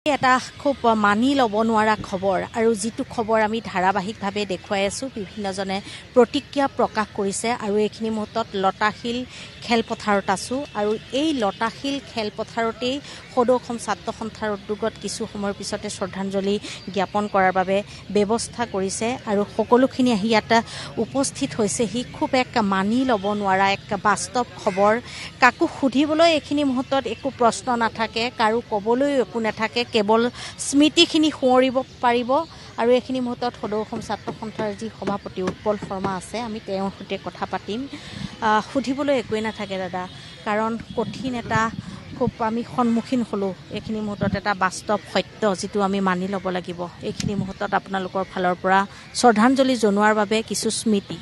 এটা খুব মানি ল'ব নোৱাৰা খবৰ আৰু যিটো খবৰ আমি ধাৰাবাহিকভাৱে দেখুৱাই আছোঁ বিভিন্নজনে প্ৰতিক্ৰিয়া প্ৰকাশ কৰিছে আৰু এইখিনি মুহূৰ্তত লতাশিল খেলপথাৰত আছোঁ আৰু এই লতাশিল খেলপথাৰতেই সদৌ অসম ছাত্ৰ সন্থাৰ উদ্যোগত কিছু সময়ৰ পিছতে শ্ৰদ্ধাঞ্জলি জ্ঞাপন কৰাৰ বাবে ব্যৱস্থা কৰিছে আৰু সকলোখিনি আহি ইয়াত উপস্থিত হৈছেহি খুব এক মানি ল'ব নোৱাৰা এক বাস্তৱ খবৰ কাকো সুধিবলৈ এইখিনি মুহূৰ্তত একো প্ৰশ্ন নাথাকে কাৰো ক'বলৈ একো নাথাকে কেৱল স্মৃতিখিনি সোঁৱৰিব পাৰিব আৰু এইখিনি মুহূৰ্তত সদৌ অসম ছাত্ৰ সন্থাৰ যি সভাপতি উৎপল শৰ্মা আছে আমি তেওঁৰ সৈতে কথা পাতিম সুধিবলৈ একোৱেই নাথাকে দাদা কাৰণ কঠিন এটা খুব আমি সন্মুখীন হ'লোঁ এইখিনি মুহূৰ্তত এটা বাস্তৱ সত্য যিটো আমি মানি ল'ব লাগিব এইখিনি মুহূৰ্তত আপোনালোকৰ ফালৰ পৰা শ্ৰদ্ধাঞ্জলি জনোৱাৰ বাবে কিছু স্মৃতি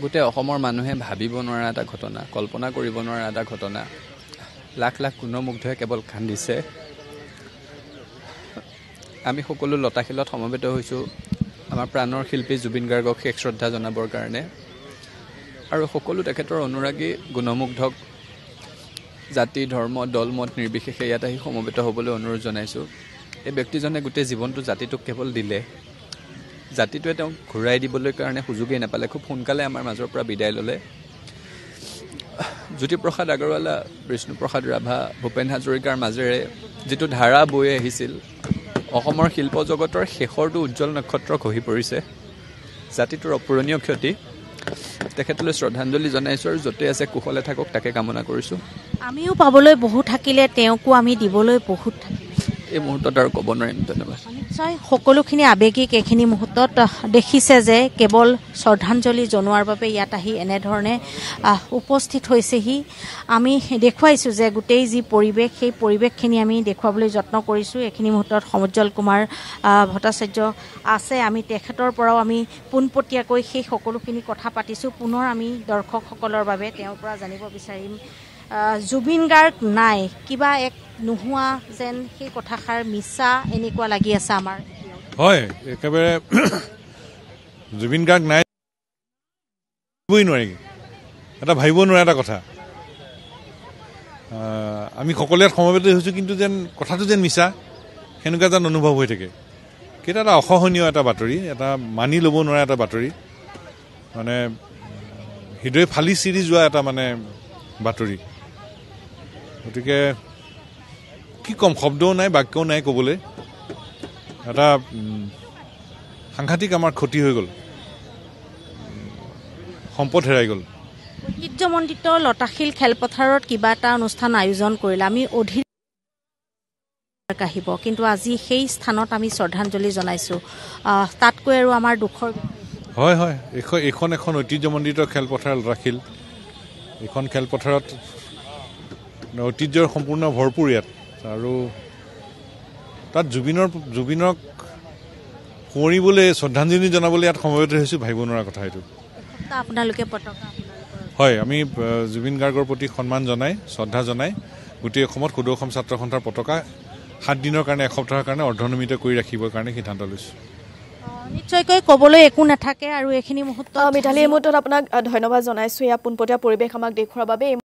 গোটেই অসমৰ মানুহে ভাবিব নোৱাৰা এটা ঘটনা কল্পনা কৰিব নোৱাৰা এটা ঘটনা লাখ লাখ গুণমুগ্ধই কেৱল কান্দিছে আমি সকলো লতাশিলত সমবেত হৈছোঁ আমাৰ প্ৰাণৰ শিল্পী জুবিন গাৰ্গক শেষ শ্ৰদ্ধা জনাবৰ কাৰণে আৰু সকলো তেখেতৰ অনুৰাগী গুণমুগ্ধক জাতি ধৰ্ম দলমত নিৰ্বিশেষে ইয়াত আহি সমবেত হ'বলৈ অনুৰোধ জনাইছোঁ এই ব্যক্তিজনে গোটেই জীৱনটো জাতিটোক কেৱল দিলে জাতিটোৱে তেওঁক ঘূৰাই দিবলৈ কাৰণে সুযোগেই নাপালে খুব সোনকালে আমাৰ মাজৰ পৰা বিদায় ল'লে জ্যোতিপ্ৰসাদ আগৰৱালা বিষ্ণুপ্ৰসাদ ৰাভা ভূপেন হাজৰিকাৰ মাজেৰে যিটো ধাৰা বৈ আহিছিল অসমৰ শিল্প জগতৰ শেষৰটো উজ্জ্বল নক্ষত্ৰ খহি পৰিছে জাতিটোৰ অপূৰণীয় ক্ষতি তেখেতলৈ শ্ৰদ্ধাঞ্জলি জনাইছোঁ আৰু য'তে আছে কুশলে থাকক তাকে কামনা কৰিছোঁ আমিও পাবলৈ বহুত থাকিলে তেওঁকো আমি দিবলৈ বহুত এই মুহূৰ্তত আৰু ক'ব নোৱাৰিম ধন্যবাদ নিশ্চয় সকলোখিনি আৱেগিক এইখিনি মুহূৰ্তত দেখিছে যে কেৱল শ্ৰদ্ধাঞ্জলি জনোৱাৰ বাবে ইয়াত আহি এনেধৰণে উপস্থিত হৈছেহি আমি দেখুৱাইছোঁ যে গোটেই যি পৰিৱেশ সেই পৰিৱেশখিনি আমি দেখুৱাবলৈ যত্ন কৰিছোঁ এইখিনি মুহূৰ্তত সমুজ্জ্বল কুমাৰ ভট্টাচাৰ্য আছে আমি তেখেতৰ পৰাও আমি পোনপটীয়াকৈ সেই সকলোখিনি কথা পাতিছোঁ পুনৰ আমি দৰ্শকসকলৰ বাবে তেওঁৰ পৰা জানিব বিচাৰিম জুবিন গাৰ্গ নাই কিবা এক নোহোৱা যেন সেই কথাষাৰ মিছা এনেকুৱা লাগি আছে আমাৰ হয় একেবাৰে জুবিন গাৰ্গ নাই নোৱাৰি এটা ভাবিব নোৱাৰা এটা কথা আমি সকলোৱে সমবেত হৈছোঁ কিন্তু যেন কথাটো যেন মিছা সেনেকুৱা যেন অনুভৱ হৈ থাকে কিন্তু এটা অসহনীয় এটা বাতৰি এটা মানি ল'ব নোৱাৰা এটা বাতৰি মানে হৃদয় ফালি চিৰি যোৱা এটা মানে বাতৰি গতিকে কি ক'ম শব্দও নাই বাক্যও নাই ক'বলৈ এটা সাংঘাতিক আমাৰ ক্ষতি হৈ গ'ল সম্পদ হেৰাই গ'ল ঐতিহ্যমণ্ডিত লতাশিল খেলপথাৰত কিবা এটা অনুষ্ঠান আয়োজন কৰিলে আমি অধীৰ আহিব কিন্তু আজি সেই স্থানত আমি শ্ৰদ্ধাঞ্জলি জনাইছোঁ তাতকৈ আৰু আমাৰ দুখৰ হয় হয় এইখন এখন ঐতিহ্যমণ্ডিত খেলপথাৰ লতাশিল এইখন খেলপথাৰত ঐতিহ্যৰ সম্পূৰ্ণ ভৰপূৰ ইয়াত আৰু তাত জুবিনক সোঁৱৰিবলৈ শ্ৰদ্ধাঞ্জলি জনাবলৈ ইয়াত সমবেত হৈছোঁ ভাবিব নোৱাৰা কথা এইটো আপোনালোকে পতাকা হয় আমি জুবিন গাৰ্গৰ প্ৰতি সন্মান জনাই শ্ৰদ্ধা জনাই গোটেই অসমত সদৌ অসম ছাত্ৰ সন্থাৰ পতাকা 7 দিনৰ কাৰণে এসপ্তাহৰ কাৰণে অৰ্ধনমিত কৰি ৰাখিবৰ কাৰণে সিদ্ধান্ত লৈছোঁ নিশ্চয়কৈ ক'বলৈ একো নাথাকে আৰু এইখিনি মুহূৰ্তত মিতালী এই মুহূৰ্তত আপোনাক ধন্যবাদ জনাইছোঁ এয়া পোনপটীয়া পৰিৱেশ আমাক দেখুওৱাৰ বাবে